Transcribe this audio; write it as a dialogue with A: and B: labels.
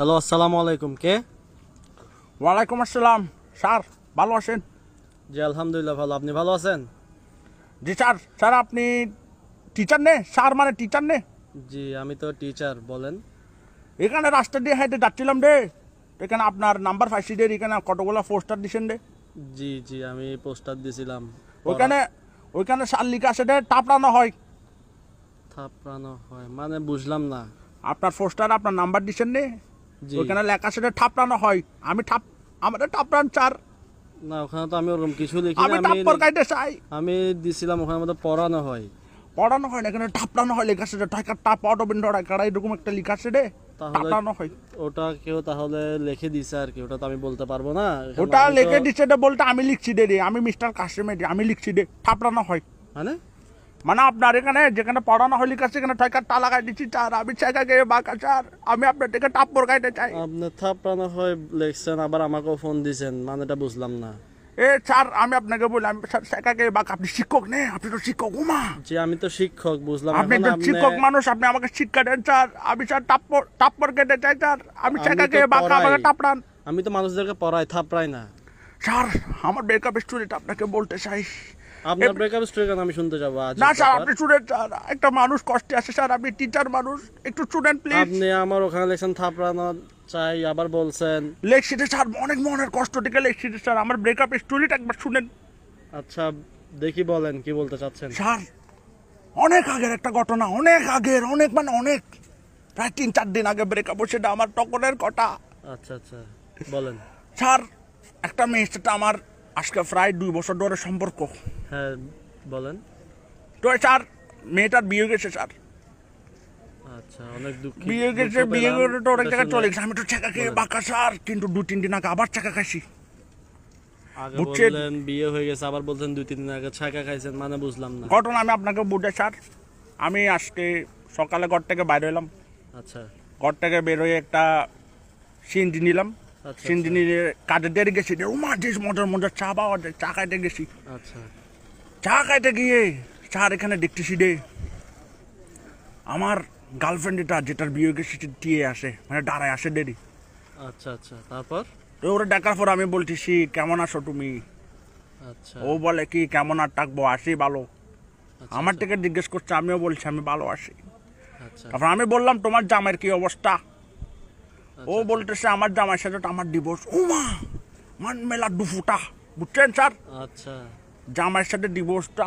A: Hello, আসসালামু আলাইকুম। কে?
B: ওয়ালাইকুম আসসালাম। স্যার ভালো আছেন?
A: জি আলহামদুলিল্লাহ ভালো। আপনি ভালো আছেন?
B: জি স্যার। স্যার আপনি টিচার নে? স্যার মানে টিচার নে?
A: জি আমি তো টিচার। বলেন।
B: এখানে রাস্তা দিয়ে হেঁটে যাচ্ছিলাম রে, এখানে আপনার নাম্বার পাইছি রে, এখানে কতগুলো পোস্টার দিছেন রে।
A: জি জি আমি পোস্টার দিছিলাম।
B: ওইখানে ওইখানে স্যার লিখা আছে রে, টাপড়ানো হয়।
A: থাপড়ানো হয় মানে বুঝলাম না।
B: আপনার পোস্টার আপনার নাম্বার দিছেন নে,
A: জি
B: ওইখানে লেখা আছে রে ঠাপড়ানো হয়। আমি আমাদের টাপড়ান স্যার।
A: না, ওখানে তো আমি ওরকম কিছু লিখি
B: আমি
A: না।
B: টাপ্পর কাইতে চাই।
A: আমি দিছিলাম ওখানে মধ্যে পড়ানো হয়।
B: পড়ানো হয় না, এখানে ঠাপড়ানো হয় লেখা আছে রে, টাকা টাপ অটোবিন্দ টাকা এরকম একটা লেখা আছে রে,
A: তাহলে
B: টাপড়ানো হয়।
A: ওটা কেউ তাহলে লিখে দিছে আর কি, ওটা তো আমি বলতে পারবো না। এখন
B: ওটা
A: আমি তো-
B: লিখে দিচ্ছে রে বলতে আমি লিখছি রে, আমি মিস্টার কাশিমের আমি লিখছি রে, ঠাপড়ানো হয়।
A: মানে
B: মানে আপনার এখানে যেখানে পড়ানো হয় লিখা সেখানে ঠয়কার টা লাগাই দিচ্ছি স্যার। আমি চাকা গিয়ে বাঁকা স্যার, আমি আপনার থেকে টাপ্পর গাইতে চাই।
A: আপনি থাপড়ানো হয় লিখছেন, আবার আমাকেও ফোন দিছেন, মানেটা বুঝলাম না।
B: এ স্যার আমি আপনাকে বলি, আমি স্যার চাকা গিয়ে বাঁকা। আপনি শিক্ষক নে? আপনি তো শিক্ষক। উমা,
A: জি আমি তো শিক্ষক, বুঝলাম।
B: আপনি
A: এখন
B: তো
A: আপনি
B: শিক্ষক মানুষ, আপনি আমাকে শিক্ষা দেন স্যার। আমি স্যার টাপ্পর টাপ্পর কেটে চাই স্যার। আমি
A: আমি
B: চাকা
A: তো
B: গিয়ে বাঁকা,
A: পড়াই।
B: আমাকে টাপড়ান।
A: আমি তো মানুষদেরকে পড়াই, থাপড়াই না।
B: স্যার আমার ব্রেকআপ স্টোরিটা আপনাকে বলতে চাই।
A: আপনার ব্রেকআপ স্টোরি কেন আমি শুনতে যাবো আজ?
B: না স্যার আপনি শুনেন স্যার, একটা মানুষ কষ্টে আছে স্যার, আপনি টিচার মানুষ, একটু স্টুডেন্ট প্লিজ।
A: আপনি আমার ওখানে লেখছেন থাপড়ানো চাই, আবার বলছেন।
B: লেখছিতে স্যার, অনেক মনের কষ্ট থেকে লেখছিতে স্যার, আমার ব্রেকআপ স্টোরিটা একবার শুনেন।
A: আচ্ছা দেখি, বলেন কি বলতে চাচ্ছেন।
B: স্যার অনেক আগের একটা ঘটনা, অনেক আগের, অনেক মানে অনেক, প্রায় 3-4 দিন আগে ব্রেকআপ, সেটা আমার টকনের কথা।
A: আচ্ছা আচ্ছা বলেন।
B: স্যার একটা মেয়ের সাথে আমার আজকে প্রায় 2 বছর ধরে সম্পর্ক।
A: হ্যাঁ বলেন।
B: তো স্যার মেয়েটার বিয়ে গেছে স্যার,
A: আচ্ছা অনেক দুঃখিত।
B: বিয়ে গেছে, বিয়ে করে তো অনেক জায়গায় চলে গেছে। আমি তো চাকা খেয়ে বাঁকা স্যার, কিন্তু 2-3 দিন আগে আবার চাকা খাইছি।
A: আগে
B: বুঝছেন?
A: বললেন বিয়ে হয়ে গেছে, আবার বলছেন 2-3 দিন আগে ছাকা খাইছেন, মানে বুঝলাম না।
B: ঘটনা আমি আপনাকে বুঝে স্যার, আমি আজকে সকালে ঘর থেকে বাইরে এলাম,
A: আচ্ছা
B: ঘর থেকে বেরোয় একটা সিনজি নিলাম।
A: আচ্ছা
B: সিনজি নিয়ে কাজে দেরি গেছি রে, উমা যে মজার মজার চা পাওয়া যায়, চা খাইতে গেছি।
A: আচ্ছা
B: চা খাইতে গিয়ে স্যার এখানে দেখতেছি রে, আমার গার্লফ্রেন্ড যেটার বিয়ে গেছে দিয়ে আসে, মানে দাঁড়ায় আসে দেরি।
A: আচ্ছা আচ্ছা তারপর?
B: তো ওরা দেখার পর আমি বলতেছি কেমন আছো তুমি?
A: আচ্ছা
B: ও বলে কি কেমন আর থাকবো, আসি ভালো।
A: আচ্ছা,
B: আমার
A: আচ্ছা,
B: থেকে জিজ্ঞেস করছে, আমিও বলছি আমি ভালো আছি।
A: আচ্ছা
B: তারপর আমি বললাম তোমার জামাইয়ের কি অবস্থা? ও
A: আচ্ছা,
B: বলতেছে আমার জামাইয়ের সাথে তো আমার ডিভোর্স। উমা মান মেলা দুফুটা, বুঝছেন স্যার?
A: আচ্ছা
B: জামাইয়ের সাথে ডিভোর্সটা